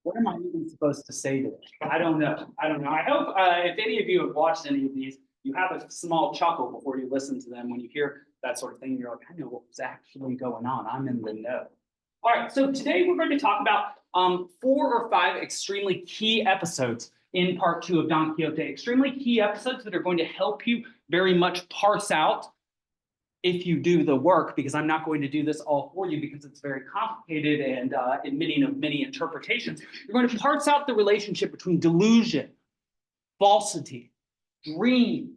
What am I even supposed to say to this? I don't know. I don't know. I hope if any of you have watched any of these, you have a small chuckle before you listen to them. When you hear that sort of thing, you're like, I know what was actually going on. I'm in the know. All right, so today we're going to talk about 4 or 5 extremely key episodes in part 2 of Don Quixote. Extremely key episodes that are going to help you very much parse out, if you do the work, because I'm not going to do this all for you because it's very complicated and admitting of many interpretations. You're going to parse out the relationship between delusion, falsity, dream,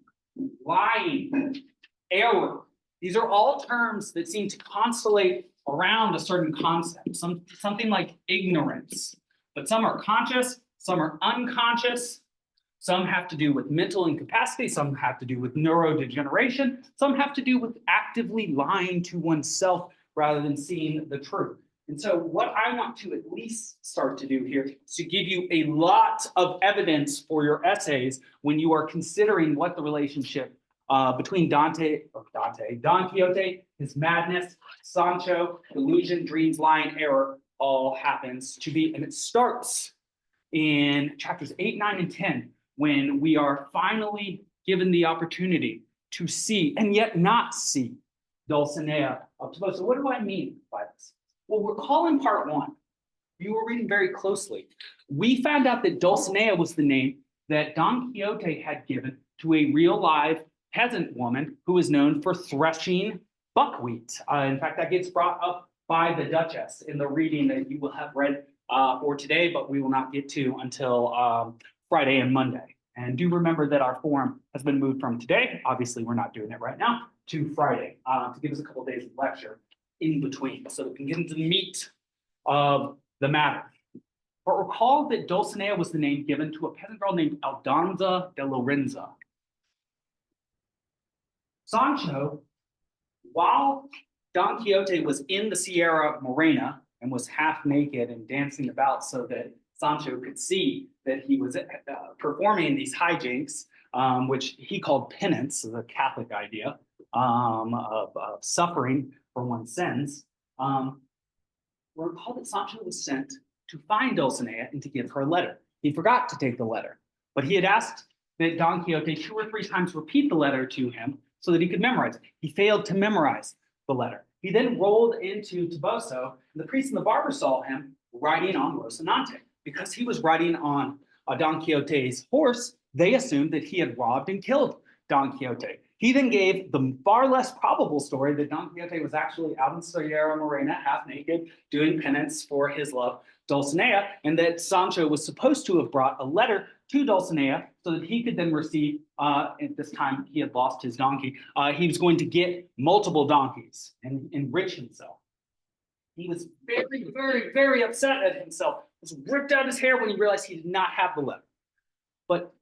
lying, error. These are all terms that seem to constellate around a certain concept, something like ignorance. But some are conscious, some are unconscious. Some have to do with mental incapacity, some have to do with neurodegeneration, some have to do with actively lying to oneself rather than seeing the truth. And so what I want to at least start to do here is to give you a lot of evidence for your essays when you are considering what the relationship between Don Quixote, his madness, Sancho, delusion, dreams, lying, error, all happens to be. And it starts in chapters 8, 9, and 10, when we are finally given the opportunity to see and yet not see Dulcinea of Toboso. What do I mean by this? Well, recall in part 1, you were reading very closely. We found out that Dulcinea was the name that Don Quixote had given to a real live peasant woman who is known for threshing buckwheat. In fact, that gets brought up by the Duchess in the reading that you will have read for today, but we will not get to until Friday and Monday. And do remember that our forum has been moved from today, obviously we're not doing it right now, to Friday to give us a couple of days of lecture in between so we can get into the meat of the matter. But recall that Dulcinea was the name given to a peasant girl named Aldonza de Lorenzo. Sancho, while Don Quixote was in the Sierra Morena and was half naked and dancing about so that Sancho could see that he was performing these hijinks, which he called penance, the Catholic idea of suffering for one's sins. Recall that Sancho was sent to find Dulcinea and to give her a letter. He forgot to take the letter, but he had asked that Don Quixote 2 or 3 times repeat the letter to him so that he could memorize it. He failed to memorize the letter. He then rolled into Toboso, and the priest and the barber saw him riding on Rocinante. Because he was riding on Don Quixote's horse, they assumed that he had robbed and killed Don Quixote. He then gave the far less probable story that Don Quixote was actually out in Sierra Morena, half naked, doing penance for his love, Dulcinea, and that Sancho was supposed to have brought a letter to Dulcinea so that he could then receive, at this time he had lost his donkey, he was going to get multiple donkeys and enrich himself. He was very, very, very upset at himself. He ripped out his hair when he realized he did not have the letter. But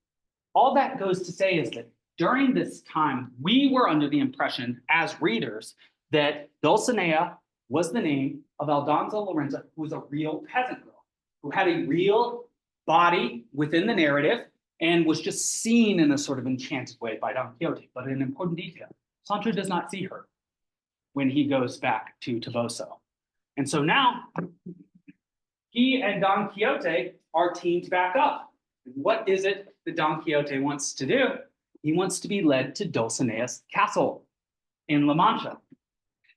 all that goes to say is that during this time, we were under the impression as readers that Dulcinea was the name of Aldonza Lorenzo, who was a real peasant girl, who had a real body within the narrative and was just seen in a sort of enchanted way by Don Quixote. But an important detail, Sancho does not see her when he goes back to Toboso. And so now, he and Don Quixote are teamed back up. What is it that Don Quixote wants to do? He wants to be led to Dulcinea's castle in La Mancha.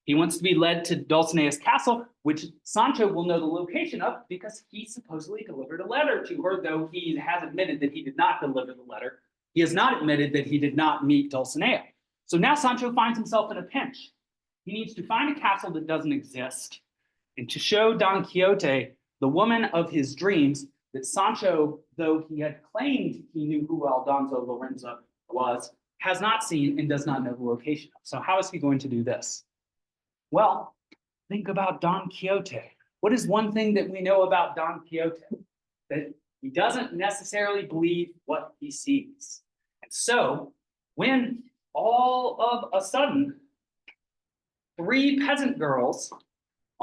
He wants to be led to Dulcinea's castle, which Sancho will know the location of because he supposedly delivered a letter to her, though he has admitted that he did not deliver the letter. He has not admitted that he did not meet Dulcinea. So now Sancho finds himself in a pinch. He needs to find a castle that doesn't exist and to show Don Quixote, the woman of his dreams, that Sancho, though he had claimed he knew who Aldonza Lorenzo was, has not seen and does not know the location of. So how is he going to do this? Well, think about Don Quixote. What is one thing that we know about Don Quixote? That he doesn't necessarily believe what he sees. And so when all of a sudden 3 peasant girls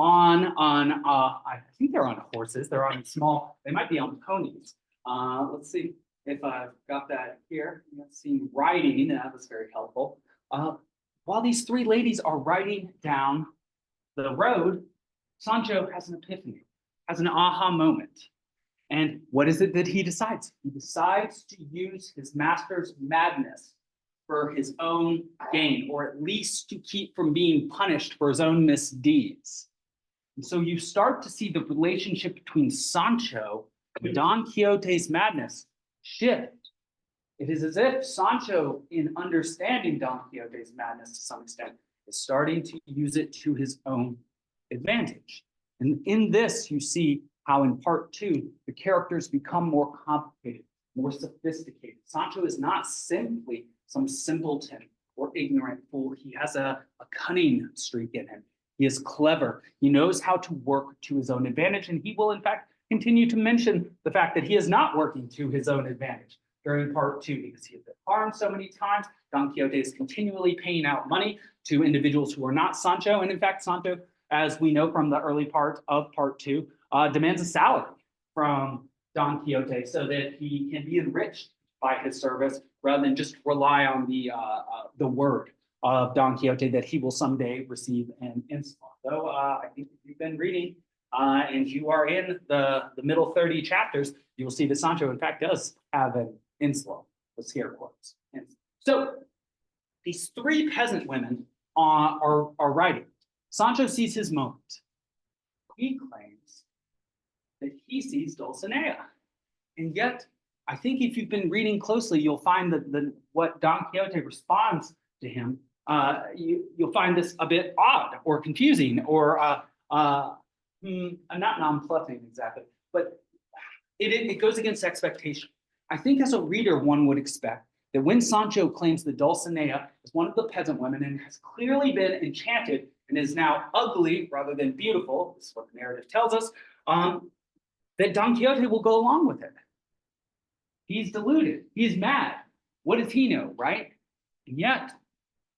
I think they're on horses, they're on small, they might be on ponies. Let's see if I've got that here. Let's see, riding, that was very helpful. While these 3 ladies are riding down the road, Sancho has an epiphany, has an aha moment. And what is it that he decides? He decides to use his master's madness for his own gain, or at least to keep from being punished for his own misdeeds. And so you start to see the relationship between Sancho and Don Quixote's madness shift. It is as if Sancho, in understanding Don Quixote's madness to some extent, is starting to use it to his own advantage. And in this, you see how in part two, the characters become more complicated, more sophisticated. Sancho is not simply some simpleton or ignorant fool. He has a cunning streak in him. He is clever. He knows how to work to his own advantage. And he will, in fact, continue to mention the fact that he is not working to his own advantage during part two, because he has been harmed so many times. Don Quixote is continually paying out money to individuals who are not Sancho. And in fact, Sancho, as we know from the early part of part two, demands a salary from Don Quixote so that he can be enriched by his service rather than just rely on the word of Don Quixote that he will someday receive an insult. Though I think if you've been reading and you are in the middle 30 chapters, you will see that Sancho, in fact, does have an insult with scare quotes. And so these three peasant women are writing. Sancho sees his moment. He claims that he sees Dulcinea. And yet, I think if you've been reading closely, you'll find that what Don Quixote responds to him, you'll find this a bit odd or confusing or not nonplussing exactly, but it goes against expectation. I think as a reader, one would expect that when Sancho claims that Dulcinea is one of the peasant women and has clearly been enchanted and is now ugly rather than beautiful, this is what the narrative tells us, that Don Quixote will go along with it. He's deluded. He's mad. What does he know, right? And yet,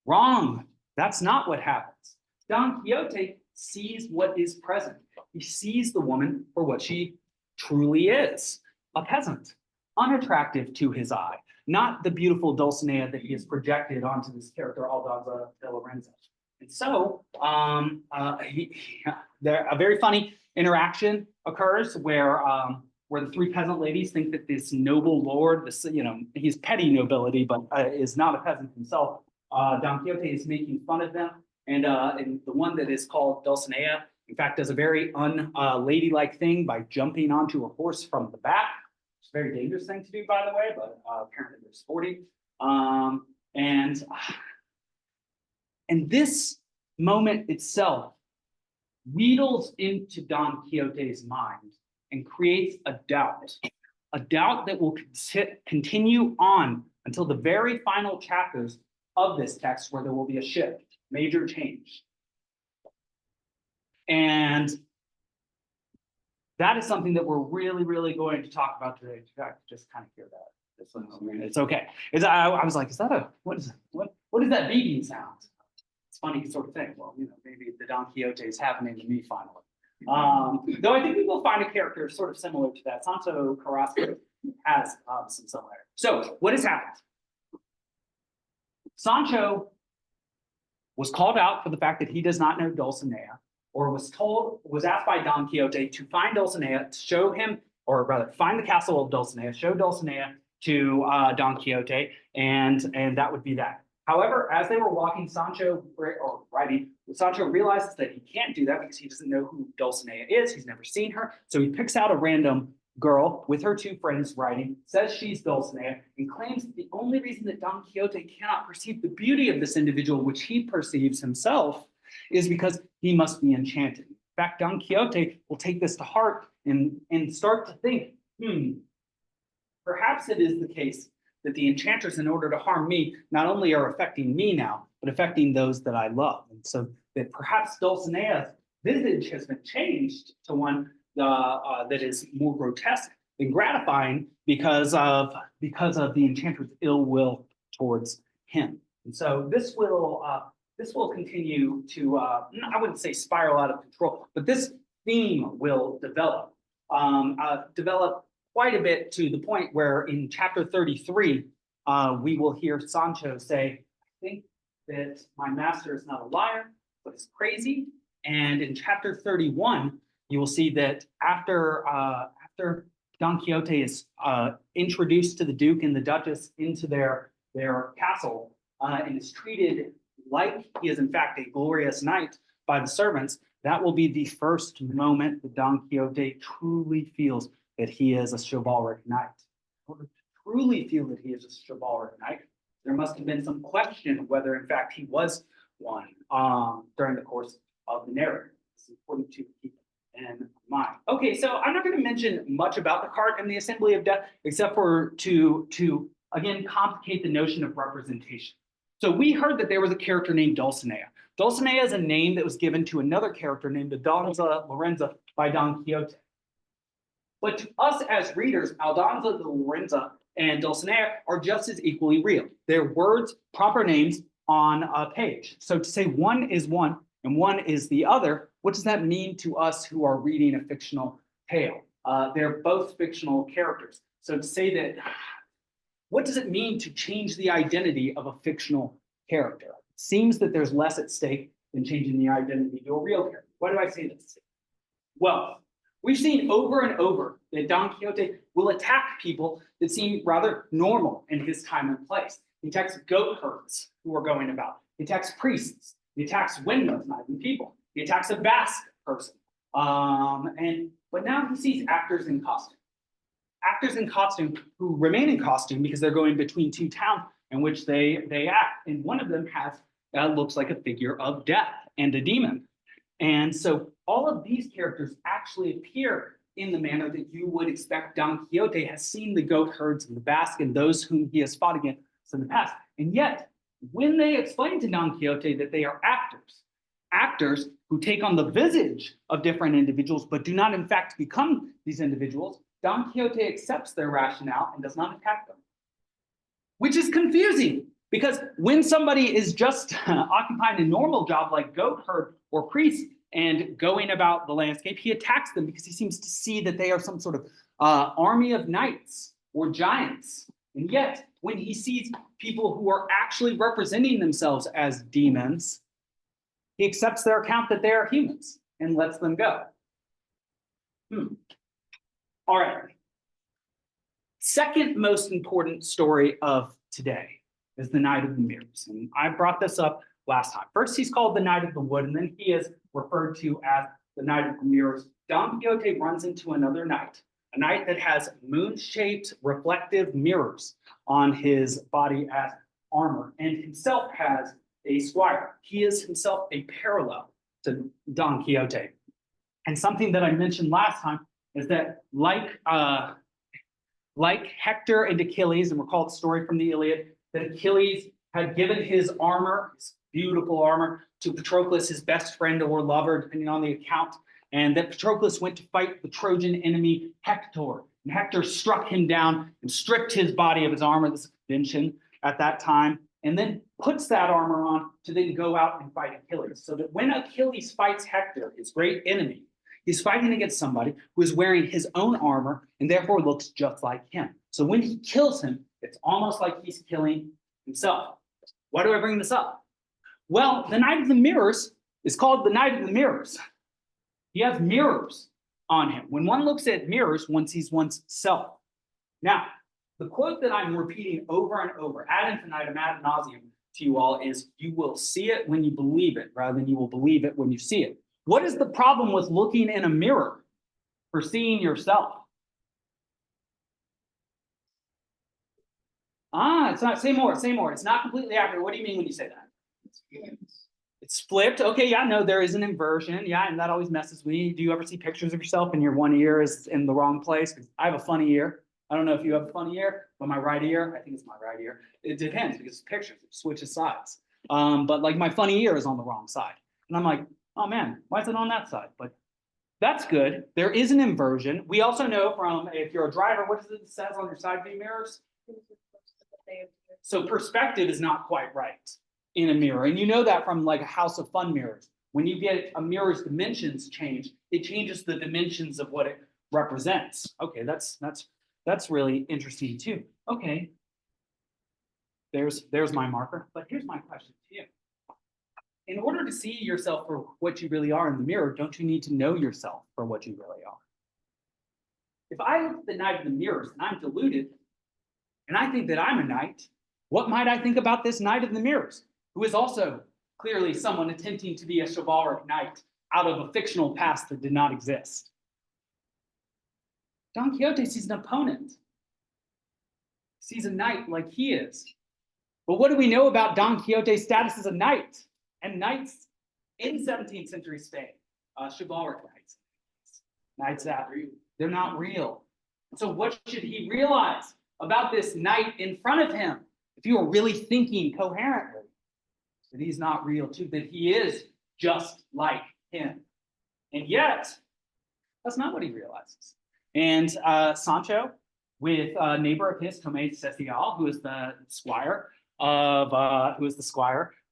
wrong. That's not what happens. Don Quixote sees what is present. He sees the woman for what she truly is, a peasant, unattractive to his eye, not the beautiful Dulcinea that he has projected onto this character, Aldonza de Lorenzo. And so, there a very funny interaction occurs where the three peasant ladies think that this noble lord, this, he's petty nobility, but is not a peasant himself. Don Quixote is making fun of them. And the one that is called Dulcinea, in fact, does a very unladylike thing by jumping onto a horse from the back. It's a very dangerous thing to do, by the way, but apparently they're sporty. And this moment itself wheedles into Don Quixote's mind and creates a doubt that will continue on until the very final chapters of this text, where there will be a shift, major change. And that is something that we're really, really going to talk about today. In fact, just kind of hear that. It's okay. I was like, what is that beeping sound? It's funny sort of thing. Well, maybe the Don Quixote is happening to me finally. Though I think we will find a character sort of similar to that. Sancho Carrasco has some similarity. So what has happened? Sancho was called out for the fact that he does not know Dulcinea, or was asked by Don Quixote to find Dulcinea, to show him, or rather find the castle of Dulcinea, show Dulcinea to Don Quixote, and that would be that. However, as they were walking, Sancho realizes that he can't do that because he doesn't know who Dulcinea is. He's never seen her. So he picks out a random girl with her two friends riding, says she's Dulcinea, and claims that the only reason that Don Quixote cannot perceive the beauty of this individual, which he perceives himself, is because he must be enchanted. In fact, Don Quixote will take this to heart and start to think, perhaps it is the case that the enchanters, in order to harm me, not only are affecting me now, but affecting those that I love. And so that perhaps Dulcinea's visage has been changed to one that is more grotesque than gratifying because of the enchanter's ill will towards him. And so this will continue to, I wouldn't say spiral out of control, but this theme will develop quite a bit, to the point where in chapter 33, we will hear Sancho say, I think that my master is not a liar, but is crazy. And in chapter 31, you will see that after Don Quixote is introduced to the Duke and the Duchess into their castle and is treated like he is in fact a glorious knight by the servants, that will be the first moment that Don Quixote truly feels that he is a chivalric knight. In order to truly feel that he is a chivalric knight, there must have been some question whether in fact he was one during the course of the narrative. It's important to keep in mind. Okay, so I'm not going to mention much about the cart and the Assembly of Death, except for to again complicate the notion of representation. So we heard that there was a character named Dulcinea. Dulcinea is a name that was given to another character named Aldonza Lorenza by Don Quixote. But to us as readers, Aldonza Lorenza and Dulcinea are just as equally real. They're words, proper names on a page. So to say one is one and one is the other, what does that mean to us who are reading a fictional tale? They're both fictional characters. So to say that, what does it mean to change the identity of a fictional character? It seems that there's less at stake than changing the identity to a real character. Why do I say this? Well, we've seen over and over that Don Quixote will attack people that seem rather normal in his time and place. He attacks goat herds who are going about. He attacks priests. He attacks windmills, not even people. He attacks a Basque person. But now he sees actors in costume. Actors in costume who remain in costume because they're going between two towns in which they act. And one of them looks like a figure of death and a demon. And so all of these characters actually appear in the manner that you would expect Don Quixote has seen the goat herds and the Basque and those whom he has fought against in the past. And yet, when they explain to Don Quixote that they are actors who take on the visage of different individuals, but do not in fact become these individuals, Don Quixote accepts their rationale and does not attack them. Which is confusing, because when somebody is just occupying a normal job like goat herd or priest and going about the landscape, he attacks them because he seems to see that they are some sort of army of knights or giants. And yet, when he sees people who are actually representing themselves as demons, he accepts their account that they are humans and lets them go. All right. Second most important story of today is the Knight of the Mirrors. And I brought this up last time. First, he's called the Knight of the Wood, and then he is referred to as the Knight of the Mirrors. Don Quixote runs into another knight, a knight that has moon-shaped reflective mirrors on his body as armor, and himself has a squire. He is himself a parallel to Don Quixote. And something that I mentioned last time is that like Hector and Achilles, and recall the story from the Iliad, that Achilles had given his armor, his beautiful armor, to Patroclus, his best friend or lover, depending on the account, and that Patroclus went to fight the Trojan enemy Hector. And Hector struck him down and stripped his body of his armor, this invention at that time, and then puts that armor on to then go out and fight Achilles. So that when Achilles fights Hector, his great enemy, he's fighting against somebody who is wearing his own armor and therefore looks just like him. So when he kills him, it's almost like he's killing himself. Why do I bring this up? Well, the Knight of the Mirrors is called the Knight of the Mirrors. He has mirrors on him. When one looks at mirrors, one sees one's self. Now, the quote that I'm repeating over and over, ad infinitum, ad nauseum, to you all is, you will see it when you believe it, rather than you will believe it when you see it. What is the problem with looking in a mirror for seeing yourself? It's not, say more. It's not completely accurate. What do you mean when you say that? It's flipped. Okay, yeah, no, there is an inversion. Yeah, and that always messes with me. Do you ever see pictures of yourself and your one ear is in the wrong place? I have a funny ear. I don't know if you have a funny ear, but my right ear, I think it's my right ear. It depends because it's pictures, it switches sides. But like my funny ear is on the wrong side. And I'm like, oh man, why is it on that side? But that's good. There is an inversion. We also know from, if you're a driver, what does it says on your side view mirrors? So perspective is not quite right in a mirror. And you know that from like a House of Fun mirrors. When you get a mirror's dimensions change, it changes the dimensions of what it represents. Okay, that's really interesting too. Okay, there's my marker. But here's my question to you. In order to see yourself for what you really are in the mirror, don't you need to know yourself for what you really are? if I look at the Knight of the Mirrors and I'm deluded, and I think that I'm a knight, what might I think about this Knight of the Mirrors, who is also clearly someone attempting to be a chivalric knight out of a fictional past that did not exist? Don Quixote sees an opponent, sees a knight like he is. But what do we know about Don Quixote's status as a knight and knights in 17th century Spain? Chivalric knights. Knights that they're not real. So what should he realize about this knight in front of him? If you are really thinking coherently, that he's not real too, that he is just like him. And yet, that's not what he realizes. And Sancho, with a neighbor of his, Tomé Cecial, who is the squire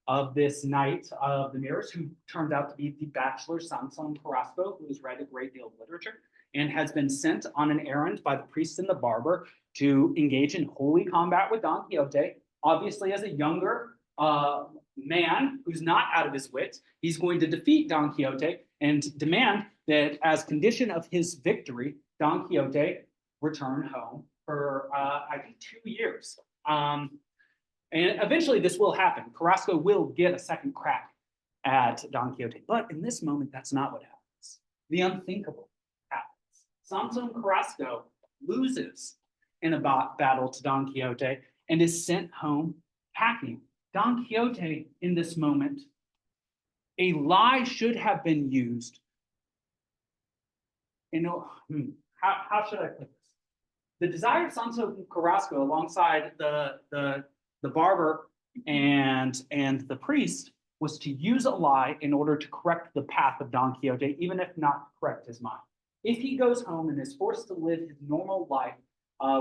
of this Knight of the Mirrors, who turned out to be the bachelor Samson Carrasco, who has read a great deal of literature and has been sent on an errand by the priest and the barber to engage in holy combat with Don Quixote. Obviously, as a younger man who's not out of his wits, he's going to defeat Don Quixote and demand that, as condition of his victory, Don Quixote return home for, I think, 2 years. And eventually this will happen. Carrasco will get a second crack at Don Quixote. But in this moment, that's not what happens. The unthinkable happens. Samson Carrasco loses in a battle to Don Quixote and is sent home packing. Don Quixote, in this moment, a lie should have been used. How should I put this? The desire of Samson Carrasco, alongside the barber and the priest, was to use a lie in order to correct the path of Don Quixote, even if not correct his mind. If he goes home and is forced to live his normal life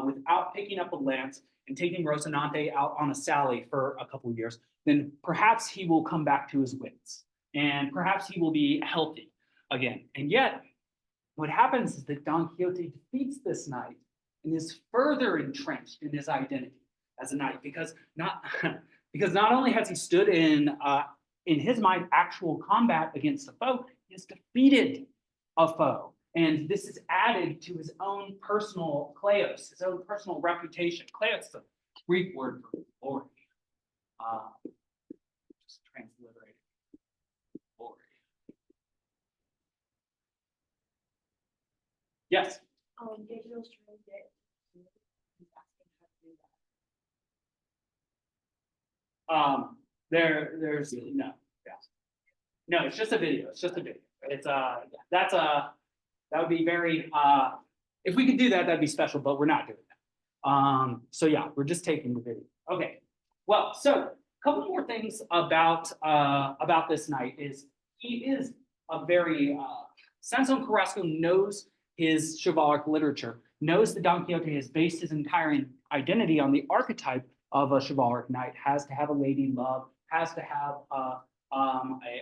without picking up a lance and taking Rocinante out on a sally for a couple of years, then perhaps he will come back to his wits and perhaps he will be healthy again. And yet, what happens is that Don Quixote defeats this knight and is further entrenched in his identity as a knight, because not only has he stood in his mind actual combat against a foe, he has defeated a foe. And this is added to his own personal kleos, his own personal reputation. Kleos is a Greek word for glory. Just transliterated glory. Yes? Gabriel's trying to get, he's asking how to do that. There's no, yeah. No, it's just a video. It's just a video. It's that would be very if we could do that, that'd be special, but we're not doing that. So yeah, we're just taking the video. Okay. Well, so a couple more things about this knight is he is a very Samson Carrasco knows his chivalric literature, knows that Don Quixote has based his entire identity on the archetype of a chivalric knight, has to have a lady love, has to have a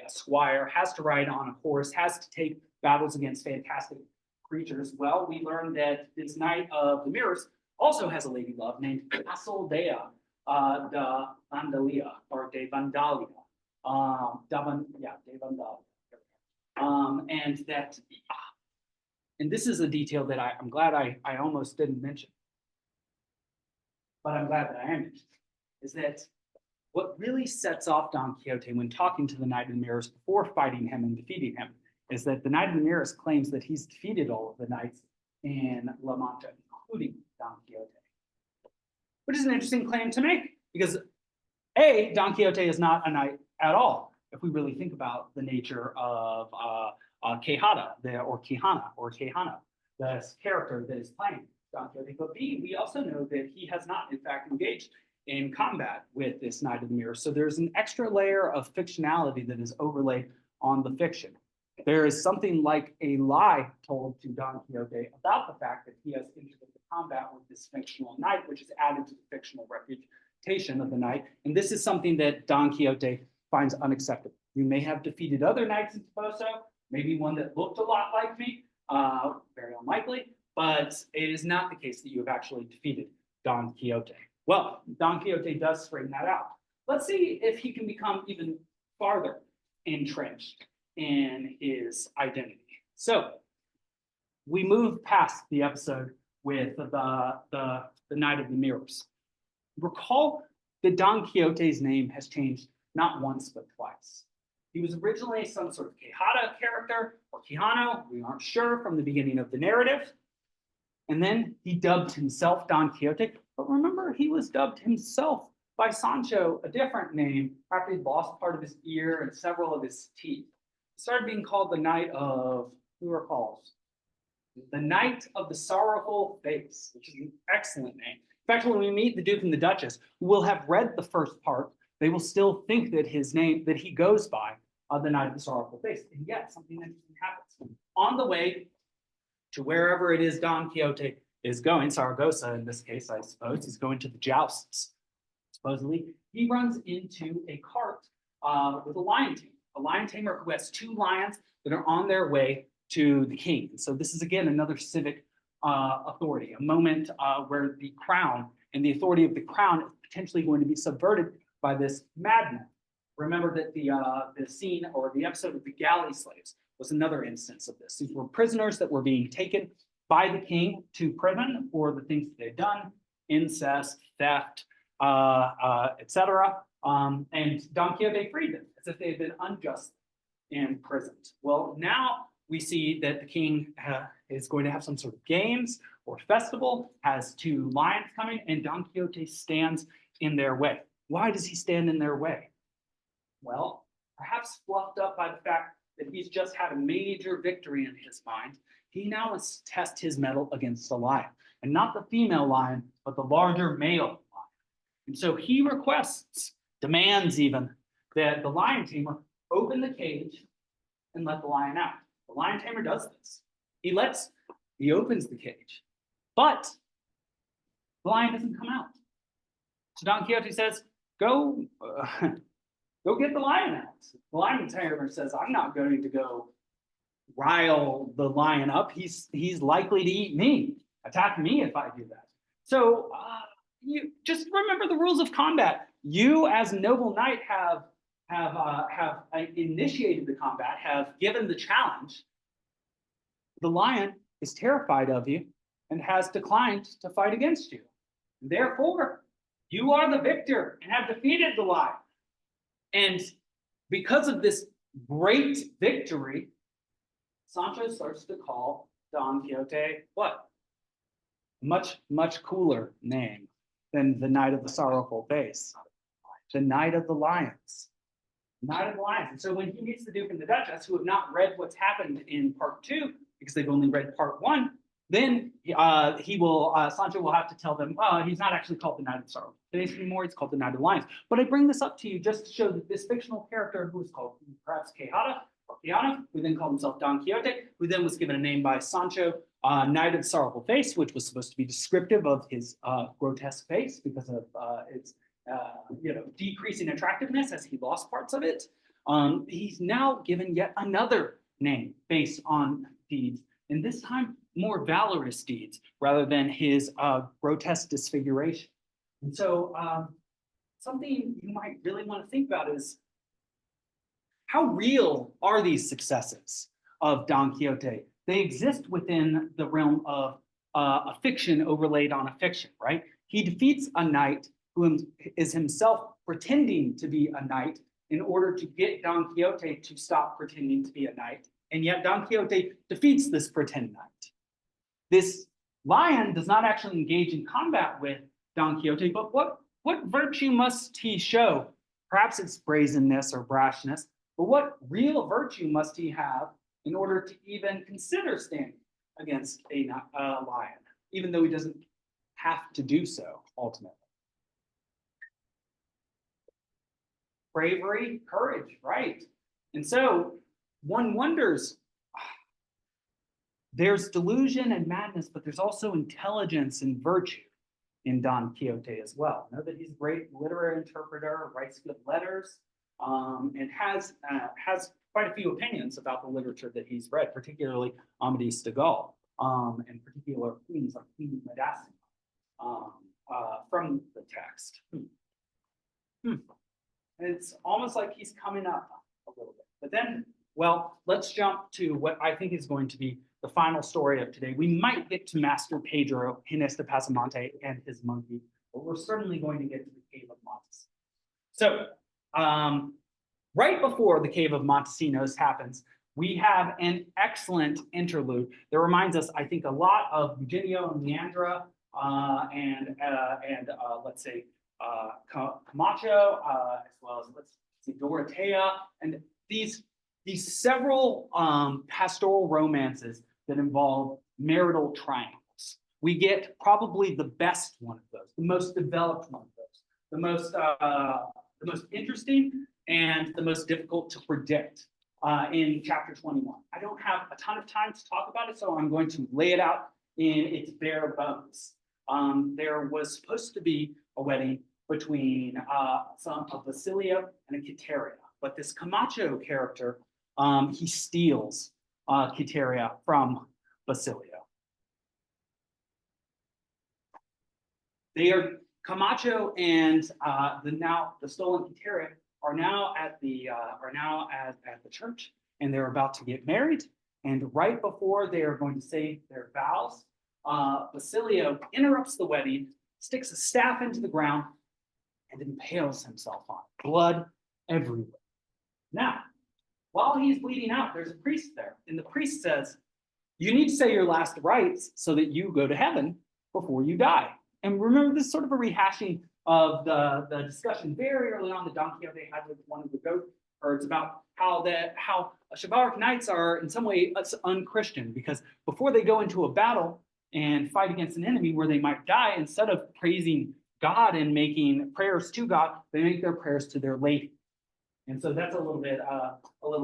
squire, has to ride on a horse, has to take battles against fantastic creatures. Well, we learned that this Knight of the Mirrors also has a lady love named Casildea de Vandalia, or de Vandalia. De Vandalia. And this is a detail that I'm glad I almost didn't mention, but I'm glad that I am mentioning, is that what really sets off Don Quixote when talking to the Knight of the Mirrors before fighting him and defeating him is that the Knight of the Mirrors claims that he's defeated all of the knights in La Mancha, including Don Quixote. Which is an interesting claim to make, because A, Don Quixote is not a knight at all, if we really think about the nature of Quijada, or Quijana, the character that is playing Don Quixote. But B, we also know that he has not, in fact, engaged in combat with this Knight of the Mirrors. So there's an extra layer of fictionality that is overlaid on the fiction. There is something like a lie told to Don Quixote about the fact that he has entered into combat with this fictional knight, which is added to the fictional reputation of the knight. And this is something that Don Quixote finds unacceptable. You may have defeated other knights in Toboso, maybe one that looked a lot like me, very unlikely, but it is not the case that you have actually defeated Don Quixote. Well, Don Quixote does straighten that out. Let's see if he can become even farther entrenched in his identity. So we move past the episode with the Knight of the Mirrors. Recall that Don Quixote's name has changed not once, but twice. He was originally some sort of Quijada character or Quijano, we aren't sure from the beginning of the narrative. And then he dubbed himself Don Quixote, but remember, he was dubbed himself by Sancho a different name after he lost part of his ear and several of his teeth. He started being called the Knight of, who recalls? The Knight of the Sorrowful Face, which is an excellent name. In fact, when we meet the Duke and the Duchess, who will have read the first part, they will still think that his name, that he goes by the Knight of the Sorrowful Face. And yet, something interesting happens. On the way to wherever it is Don Quixote is going, Saragossa in this case, I suppose, he's going to the jousts. Supposedly, he runs into a cart with a lion tamer who has 2 lions that are on their way to the king. So this is again another civic authority, a moment where the crown and the authority of the crown is potentially going to be subverted by this madman. Remember that the scene or the episode of the galley slaves was another instance of this. These were prisoners that were being taken by the king to prison for the things that they'd done, incest, theft, etc. And Don Quixote freed them as if they had been unjustly imprisoned. Well, now we see that the king is going to have some sort of games or festival, has 2 lions coming, and Don Quixote stands in their way. Why does he stand in their way? Well, perhaps fluffed up by the fact that he's just had a major victory in his mind. He now must test his mettle against the lion, and not the female lion, but the larger male lion. And so he requests, demands even, that the lion tamer open the cage and let the lion out. The lion tamer does this. He opens the cage, but the lion doesn't come out. So Don Quixote says, go get the lion out. The lion tamer says, I'm not going to go rile the lion up. He's likely to eat me, attack me if I do that. So you just remember the rules of combat. You, as a noble knight, have initiated the combat, have given the challenge. The lion is terrified of you and has declined to fight against you. Therefore, you are the victor and have defeated the lion. And because of this great victory, Sancho starts to call Don Quixote what? Much, much cooler name than the Knight of the Sorrowful Face. The Knight of the Lions. Knight of the Lions. And so when he meets the Duke and the Duchess, who have not read what's happened in part 2, because they've only read part 1, then Sancho will have to tell them, he's not actually called the Knight of the Sorrowful Face anymore, he's called the Knight of the Lions. But I bring this up to you just to show that this fictional character, who is called perhaps Quijada or Quijano, who then called himself Don Quixote, who then was given a name by Sancho, Knight of the Sorrowful Face, which was supposed to be descriptive of his grotesque face because of its decreasing attractiveness as he lost parts of it. He's now given yet another name based on deeds, and this time more valorous deeds rather than his grotesque disfiguration. And so something you might really want to think about is, how real are these successes of Don Quixote? They exist within the realm of a fiction overlaid on a fiction, right? He defeats a knight who is himself pretending to be a knight in order to get Don Quixote to stop pretending to be a knight. And yet Don Quixote defeats this pretend knight. This lion does not actually engage in combat with Don Quixote, but what virtue must he show? Perhaps it's brazenness or brashness, but what real virtue must he have in order to even consider standing against a lion, even though he doesn't have to do so ultimately? Bravery, courage, right? And so one wonders, there's delusion and madness, but there's also intelligence and virtue in Don Quixote as well. Know that he's a great literary interpreter, writes good letters, and has quite a few opinions about the literature that he's read, particularly Amadis de Gaul, and particular queens like Queen Madasima from the text. It's almost like he's coming up a little bit. But then, well, let's jump to what I think is going to be the final story of today. We might get to Master Pedro, Gines de Pasamonte, and his monkey, but we're certainly going to get to the Cave of Montesinos. So, right before the Cave of Montesinos happens, we have an excellent interlude that reminds us, I think, a lot of Eugenio and Leandra, and let's say Camacho, as well as let's see Dorotea, and these several pastoral romances that involve marital triangles. We get probably the best one of those, the most developed one of those, the most interesting and the most difficult to predict in chapter 21. I don't have a ton of time to talk about it, so I'm going to lay it out in its bare bones. There was supposed to be a wedding between some of Basilio and a Quiteria, but this Camacho character, he steals Quiteria from Basilio. They are Camacho and the stolen Quiteria are now at the church, and they're about to get married. And right before they are going to say their vows, Basilio interrupts the wedding, sticks a staff into the ground, and impales himself on it. Blood everywhere. Now, while he's bleeding out, there's a priest there, and the priest says, "You need to say your last rites so that you go to heaven before you die." And remember, this is sort of a rehashing of the discussion very early on the Don Quixote had with one of the goat herds about how chivalric knights are in some way unchristian, because before they go into a battle and fight against an enemy where they might die, instead of praising God and making prayers to God, they make their prayers to their lady. And so that's a little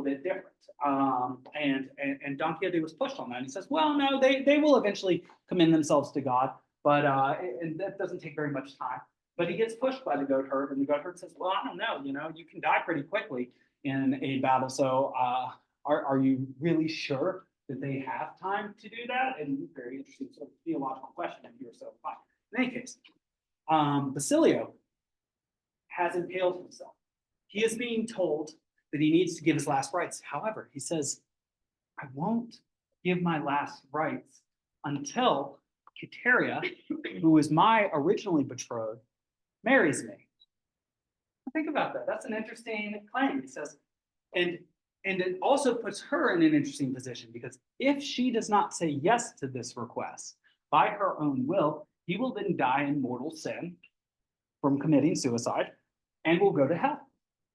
bit different. And Don Quixote was pushed on that. And he says, well, no, they will eventually commend themselves to God, but and that doesn't take very much time. But he gets pushed by the goat herd, and the goat herd says, well, I don't know, you can die pretty quickly in a battle. So are you really sure that they have time to do that? And very interesting sort of theological question here. So fine. In any case, Basilio has impaled himself. He is being told that he needs to give his last rites. However, he says, I won't give my last rites until Quiteria, who is my originally betrothed, marries me. Think about that. That's an interesting claim. He says, and it also puts her in an interesting position, because if she does not say yes to this request by her own will, he will then die in mortal sin from committing suicide and will go to hell.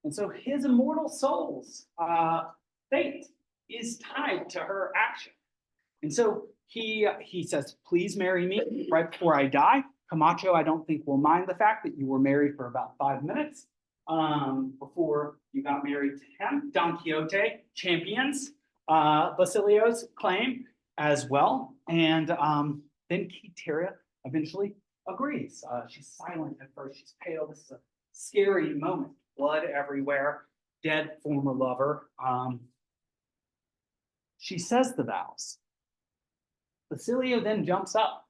And so his immortal soul's fate is tied to her action. And so he says, please marry me right before I die. Camacho, I don't think will mind the fact that you were married for about 5 minutes before you got married to him. Don Quixote champions Basilio's claim as well. And then Quiteria eventually agrees. She's silent at first. She's pale. This is a scary moment. Blood everywhere. Dead former lover. She says the vows. Basilio then jumps up.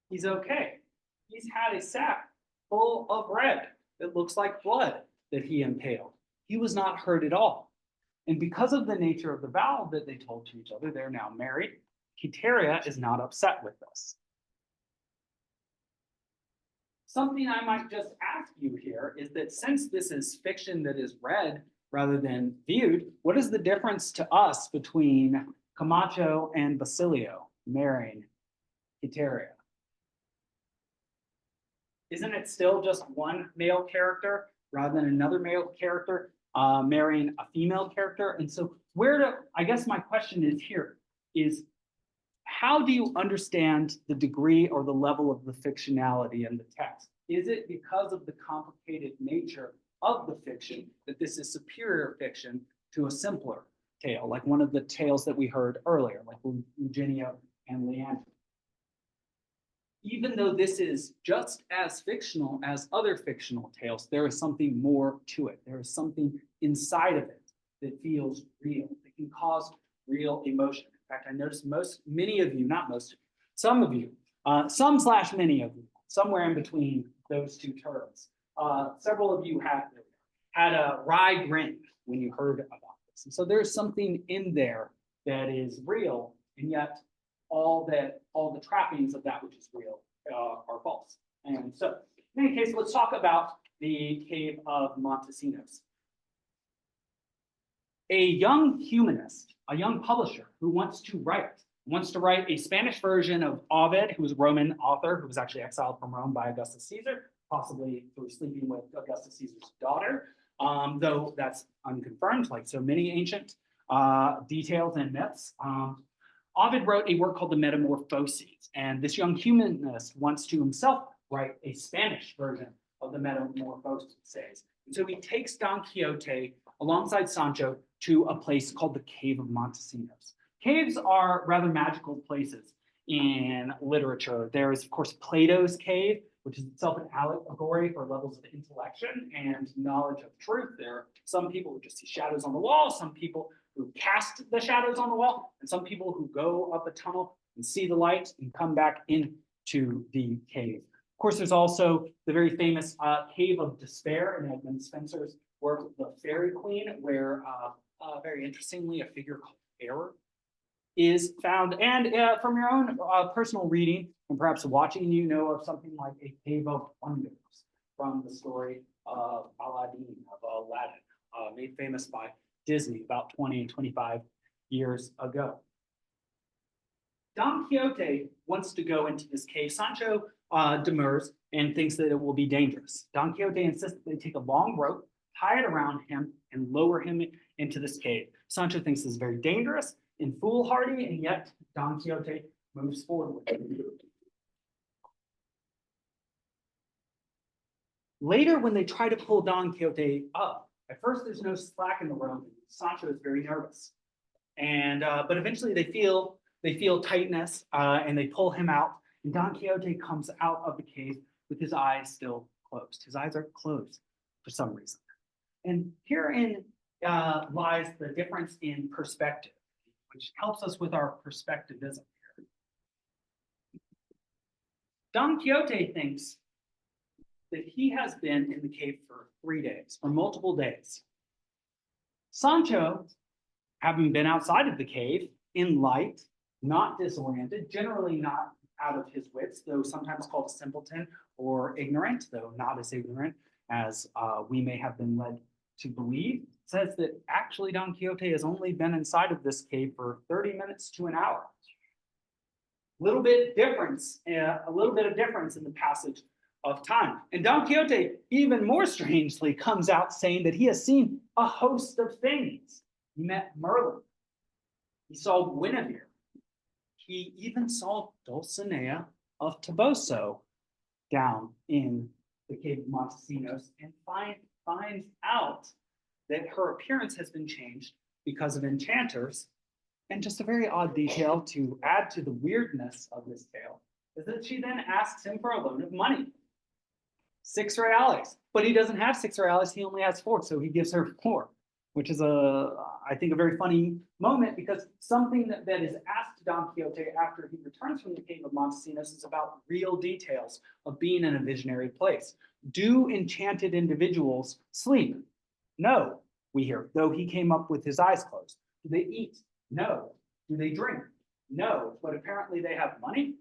He's okay. He's had a sack full of red that looks like blood that he impaled. He was not hurt at all. And because of the nature of the vow that they told to each other, they're now married. Quiteria is not upset with this. Something I might just ask you here is that since this is fiction that is read rather than viewed, what is the difference to us between Camacho and Basilio marrying Quiteria? Isn't it still just one male character rather than another male character marrying a female character? And so I guess my question is here is, how do you understand the degree or the level of the fictionality in the text? Is it because of the complicated nature of the fiction that this is superior fiction to a simpler tale, like one of the tales that we heard earlier, like Eugenio and Leandra? Even though this is just as fictional as other fictional tales, there is something more to it. There is something inside of it that feels real, that can cause real emotion. In fact, I noticed many of you, not most, some of you, some/many of you, somewhere in between those two terms. Several of you had a wry grin when you heard about this. And so there's something in there that is real and yet all the trappings of that which is real are false. And so, in any case, let's talk about the Cave of Montesinos. A young humanist, a young publisher who wants to write a Spanish version of Ovid, who was a Roman author who was actually exiled from Rome by Augustus Caesar, possibly through sleeping with Augustus Caesar's daughter, though that's unconfirmed, like so many ancient details and myths. Ovid wrote a work called the Metamorphoses, and this young humanist wants to himself write a Spanish version of the Metamorphoses. And so he takes Don Quixote alongside Sancho to a place called the Cave of Montesinos. Caves are rather magical places in literature. There is, of course, Plato's cave, which is itself an allegory for levels of intellection and knowledge of truth. There are some people who just see shadows on the wall, some people who cast the shadows on the wall, and some people who go up a tunnel and see the light and come back into the cave. Of course, there's also the very famous Cave of Despair in Edmund Spenser's work, The Fairy Queen, where very interestingly, a figure called Error is found. And from your own personal reading, and perhaps watching, you know of something like a Cave of Wonders from the story of Aladdin, of Aladdin, made famous by Disney about 20 and 25 years ago. Don Quixote wants to go into this cave. Sancho demurs and thinks that it will be dangerous. Don Quixote insists that they take a long rope, tie it around him, and lower him into this cave. Sancho thinks this is very dangerous and foolhardy, and yet Don Quixote moves forward with it. Later, when they try to pull Don Quixote up, at first there's no slack in the rope. Sancho is very nervous, and but eventually they feel tightness, and they pull him out. And Don Quixote comes out of the cave with his eyes still closed. His eyes are closed for some reason. And herein lies the difference in perspective, which helps us with our perspectivism here. Don Quixote thinks that he has been in the cave for 3 days, or multiple days. Sancho, having been outside of the cave, in light, not disoriented, generally not out of his wits, though sometimes called a simpleton or ignorant, though not as ignorant as we may have been led to believe, says that actually Don Quixote has only been inside of this cave for 30 minutes to an hour. A little bit of difference in the passage of time. And Don Quixote, even more strangely, comes out saying that he has seen a host of things. He met Merlin. He saw Guinevere. He even saw Dulcinea of Toboso down in the Cave of Montesinos, and finds out that her appearance has been changed because of enchanters. And just a very odd detail to add to the weirdness of this tale is that she then asks him for a loan of money. 6 reales, but he doesn't have 6 reales, he only has 4, so he gives her 4, which is I think a very funny moment, because something that is asked to Don Quixote after he returns from the Cave of Montesinos is about real details of being in a visionary place. Do enchanted individuals sleep? No, we hear, though he came up with his eyes closed. Do they eat? No. Do they drink? No, but apparently they have money.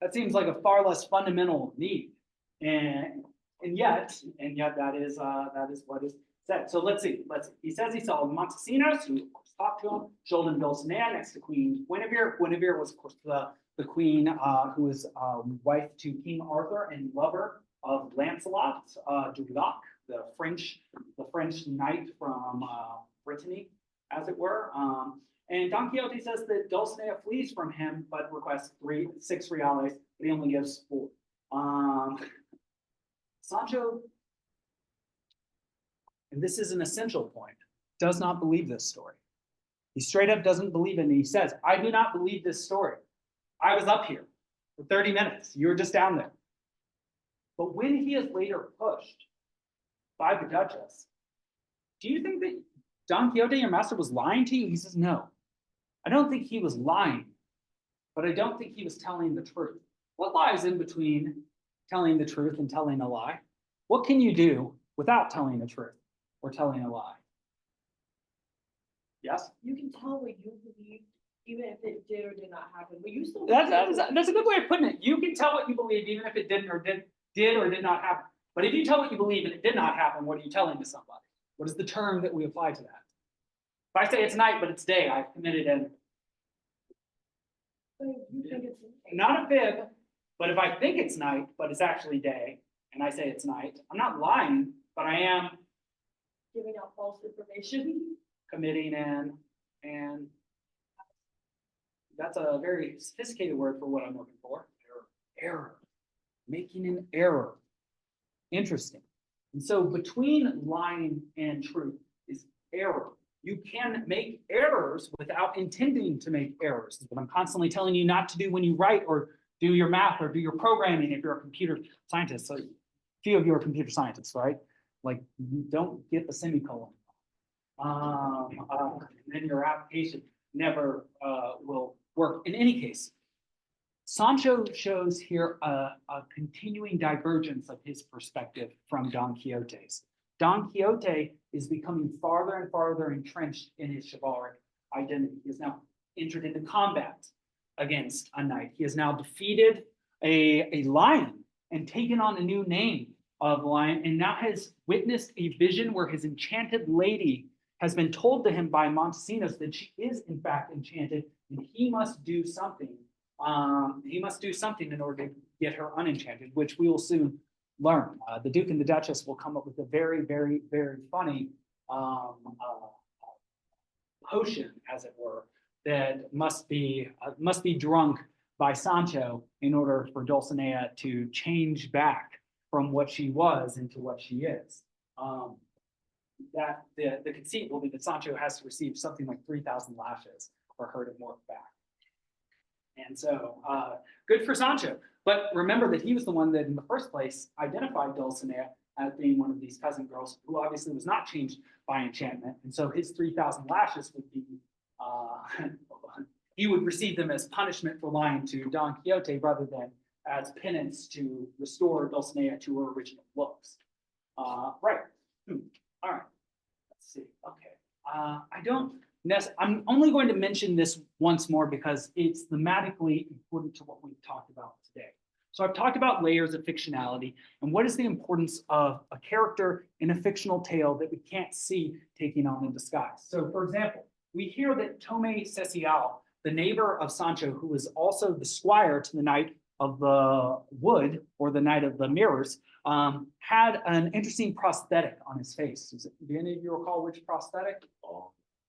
That seems like a far less fundamental need. And yet that is what is said. So let's see. He says he saw Montesinos, who of course talked to him, showed him Dulcinea next to Queen Guinevere. Guinevere was, of course, the queen who was wife to King Arthur and lover of Lancelot du Lac, the French knight from Brittany, as it were. And Don Quixote says that Dulcinea flees from him, but requests 6 reales, but he only gives 4. Sancho, and this is an essential point, does not believe this story. He straight up doesn't believe it, and he says, I do not believe this story. I was up here for 30 minutes. You were just down there. But when he is later pushed by the Duchess, do you think that Don Quixote, your master, was lying to you? He says, no. I don't think he was lying, but I don't think he was telling the truth. What lies in between telling the truth and telling a lie? What can you do without telling the truth or telling a lie? Yes? You can tell what you believe Even if it did or did not happen, but you still. That's a good way of putting it. You can tell what you believe, even if it did or did not happen. But if you tell what you believe and it did not happen, what are you telling to somebody? What is the term that we apply to that? If I say it's night, but it's day, I've committed an You think it's. not a fib, but if I think it's night, but it's actually day, and I say it's night, I'm not lying, but I am Giving out false information. committing and that's a very sophisticated word for what I'm looking for. Error. Making an error. Interesting. And so between lying and truth is error. You can make errors without intending to make errors. This is what I'm constantly telling you not to do when you write or do your math or do your programming if you're a computer scientist. So a few of you are computer scientists, right? Like, you don't get the semicolon. And then your application never will work. In any case, Sancho shows here a continuing divergence of his perspective from Don Quixote's. Don Quixote is becoming farther and farther entrenched in his chivalric identity. He is now entered into combat against a knight. He has now defeated a lion and taken on a new name of lion, and now has witnessed a vision where his enchanted lady has been told to him by Montesinos that she is in fact enchanted, and he must do something. He must do something in order to get her unenchanted, which we will soon learn. The Duke and the Duchess will come up with a very, very, very funny potion, as it were, that must be drunk by Sancho in order for Dulcinea to change back from what she was into what she is. That the conceit will be that Sancho has to receive something like 3,000 lashes for her to morph back. And so, good for Sancho. But remember that he was the one that in the first place identified Dulcinea as being one of these peasant girls who obviously was not changed by enchantment. And so his 3,000 lashes would be, he would receive them as punishment for lying to Don Quixote rather than as penance to restore Dulcinea to her original looks. Right. All right. Let's see. Okay. I'm only going to mention this once more because it's thematically important to what we've talked about today. So I've talked about layers of fictionality and what is the importance of a character in a fictional tale that we can't see taking on a disguise. So for example, we hear that Tome Cecial, the neighbor of Sancho, who is also the squire to the Knight of the Wood or the Knight of the Mirrors, had an interesting prosthetic on his face. Do any of you recall which prosthetic?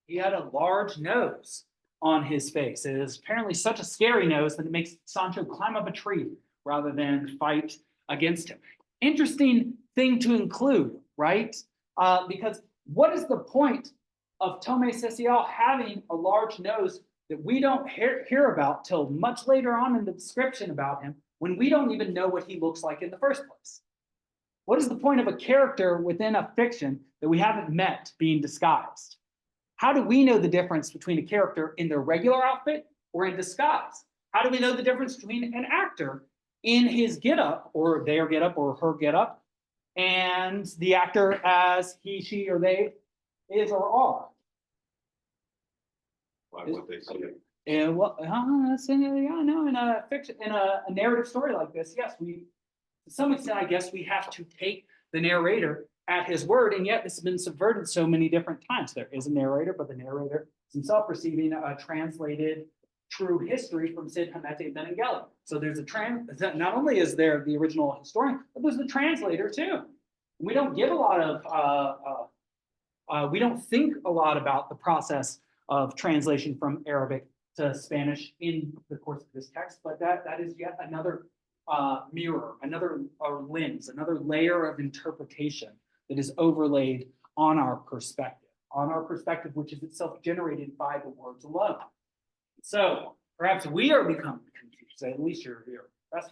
He had a large nose on his face. It is apparently such a scary nose that it makes Sancho climb up a tree rather than fight against him. Interesting thing to include, right? Because what is the point of Tome Cecial having a large nose that we don't hear about till much later on in the description about him, when we don't even know what he looks like in the first place? What is the point of a character within a fiction that we haven't met being disguised? How do we know the difference between a character in their regular outfit or in disguise? How do we know the difference between an actor in his getup or their getup or her getup and the actor as he, she, or they is or are? Why would they see it? And well, in a fiction, in a narrative story like this, yes, to some extent, I guess we have to take the narrator at his word, and yet this has been subverted so many different times. There is a narrator, but the narrator is himself receiving a translated true history from Cid Hamete Benengeli. So there's not only is there the original historian, but there's the translator too. We don't give a lot of, we don't think a lot about the process of translation from Arabic to Spanish in the course of this text, but that is yet another mirror, another lens, another layer of interpretation that is overlaid on our perspective, which is itself generated by the words alone. So perhaps we are becoming confused, at least you're here. That's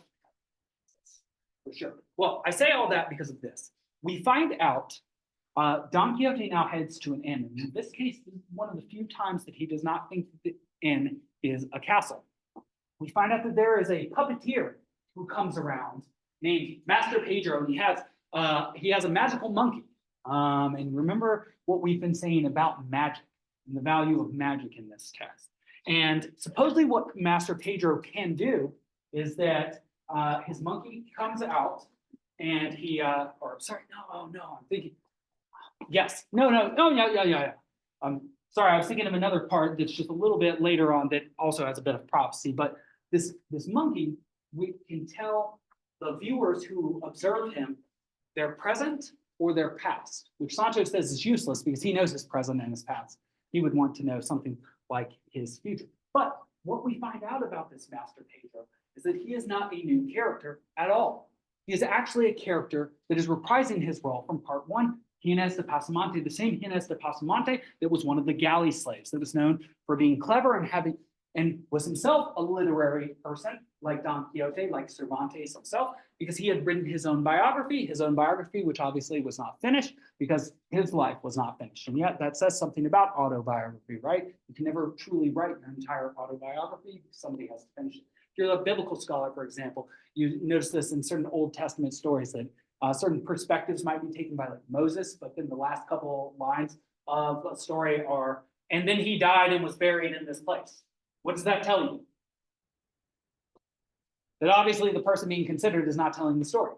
for sure. Well, I say all that because of this. We find out Don Quixote now heads to an inn. In this case, this is one of the few times that he does not think that the inn is a castle. We find out that there is a puppeteer who comes around named Master Pedro, and he has a magical monkey. And remember what we've been saying about magic and the value of magic in this text. And supposedly what Master Pedro can do is that his monkey comes out and he, or sorry, no, oh no, I'm thinking, yes, yeah. Sorry, I was thinking of another part that's just a little bit later on that also has a bit of prophecy, but this monkey, we can tell the viewers who observe him their present or their past, which Sancho says is useless because he knows his present and his past. He would want to know something like his future. But what we find out about this Master Pedro is that he is not a new character at all. He is actually a character that is reprising his role from part one, Gines de Pasamonte, the same Gines de Pasamonte that was one of the galley slaves that was known for being clever and was himself a literary person like Don Quixote, like Cervantes himself, because he had written his own biography, which obviously was not finished because his life was not finished. And yet that says something about autobiography, right? You can never truly write an entire autobiography. Somebody has to finish it. If you're a biblical scholar, for example, you notice this in certain Old Testament stories that certain perspectives might be taken by like Moses, but then the last couple lines of a story are, and then he died and was buried in this place. What does that tell you? That obviously the person being considered is not telling the story.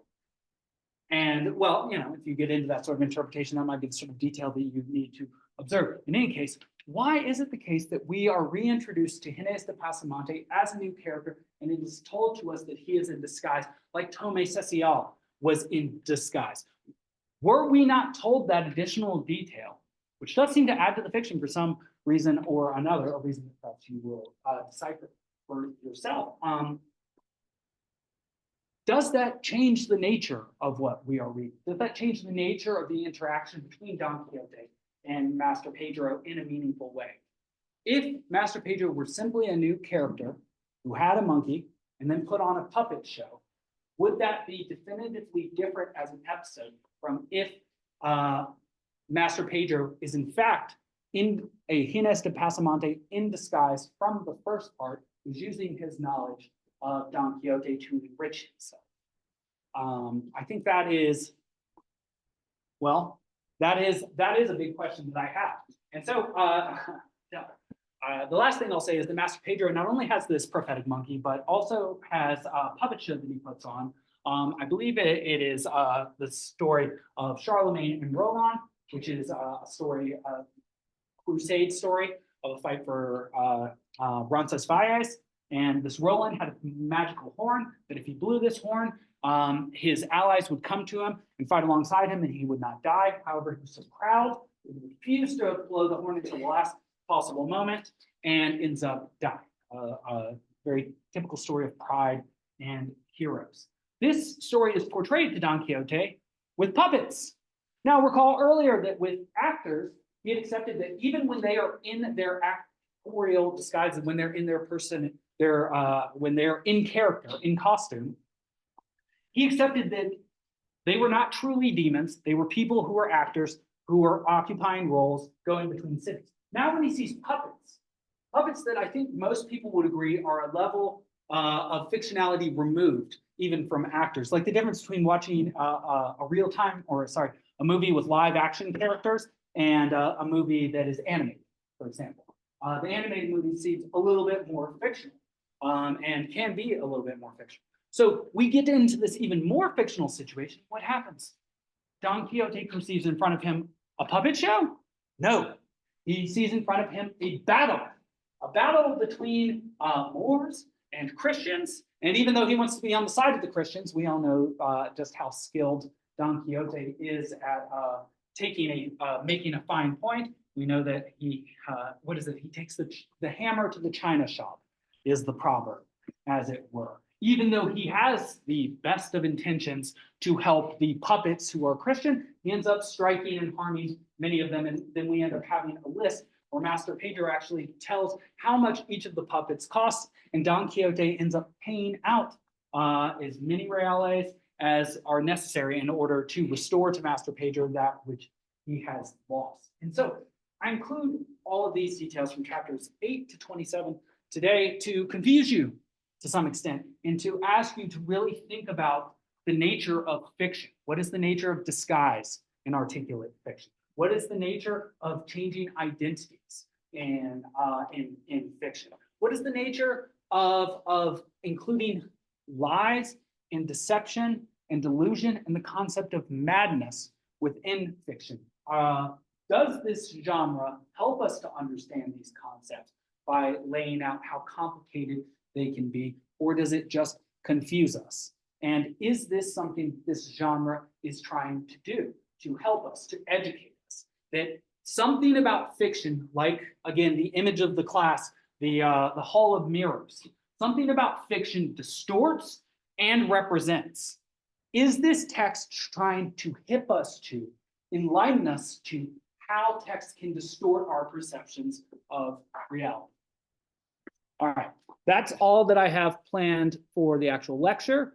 And well, you know, if you get into that sort of interpretation, that might be the sort of detail that you need to observe. In any case, why is it the case that we are reintroduced to Gines de Pasamonte as a new character, and it is told to us that he is in disguise, like Tome Cecial was in disguise? Were we not told that additional detail, which does seem to add to the fiction for some reason or another, a reason that perhaps you will decipher for yourself? Does that change the nature of what we are reading? Does that change the nature of the interaction between Don Quixote and Master Pedro in a meaningful way? If Master Pedro were simply a new character who had a monkey and then put on a puppet show, would that be definitively different as an episode from if Master Pedro is in fact in a Gines de Pasamonte in disguise from the first part, who's using his knowledge of Don Quixote to enrich himself? I think that is, well, that is a big question that I have. And so the last thing I'll say is that Master Pedro not only has this prophetic monkey, but also has a puppet show that he puts on. I believe it is the story of Charlemagne and Roland, which is a story, a crusade story of a fight for Roncesvalles. And this Roland had a magical horn that if he blew this horn, his allies would come to him and fight alongside him and he would not die. However, he was so proud, he refused to blow the horn until the last possible moment and ends up dying. A very typical story of pride and heroes. This story is portrayed to Don Quixote with puppets. Now, recall earlier that with actors, he had accepted that even when they are in their actorial disguise, when they're in their person, when they're in character, in costume, he accepted that they were not truly demons. They were people who were actors who were occupying roles going between cities. Now, when he sees puppets that I think most people would agree are a level of fictionality removed even from actors, like the difference between watching a a movie with live action characters and a movie that is animated, for example. The animated movie seems a little bit more fictional and can be a little bit more fictional. So we get into this even more fictional situation. What happens? Don Quixote perceives in front of him a puppet show? No. He sees in front of him a battle between Moors and Christians. And even though he wants to be on the side of the Christians, we all know just how skilled Don Quixote is at making a fine point. We know that he, he takes the hammer to the china shop, is the proverb, as it were. Even though he has the best of intentions to help the puppets who are Christian, he ends up striking and harming many of them. And then we end up having a list where Master Pedro actually tells how much each of the puppets costs, and Don Quixote ends up paying out as many reales as are necessary in order to restore to Master Pedro that which he has lost. And so I include all of these details from chapters 8 to 27 today to confuse you to some extent and to ask you to really think about the nature of fiction. What is the nature of disguise in articulate fiction? What is the nature of changing identities in fiction? What is the nature of including lies and deception and delusion and the concept of madness within fiction? Does this genre help us to understand these concepts by laying out how complicated they can be, or does it just confuse us? And is this something this genre is trying to do to help us, to educate us? That something about fiction, like again, the image of the class, the Hall of Mirrors, something about fiction distorts and represents. Is this text trying to hip us to, enlighten us to how text can distort our perceptions of reality? All right, that's all that I have planned for the actual lecture.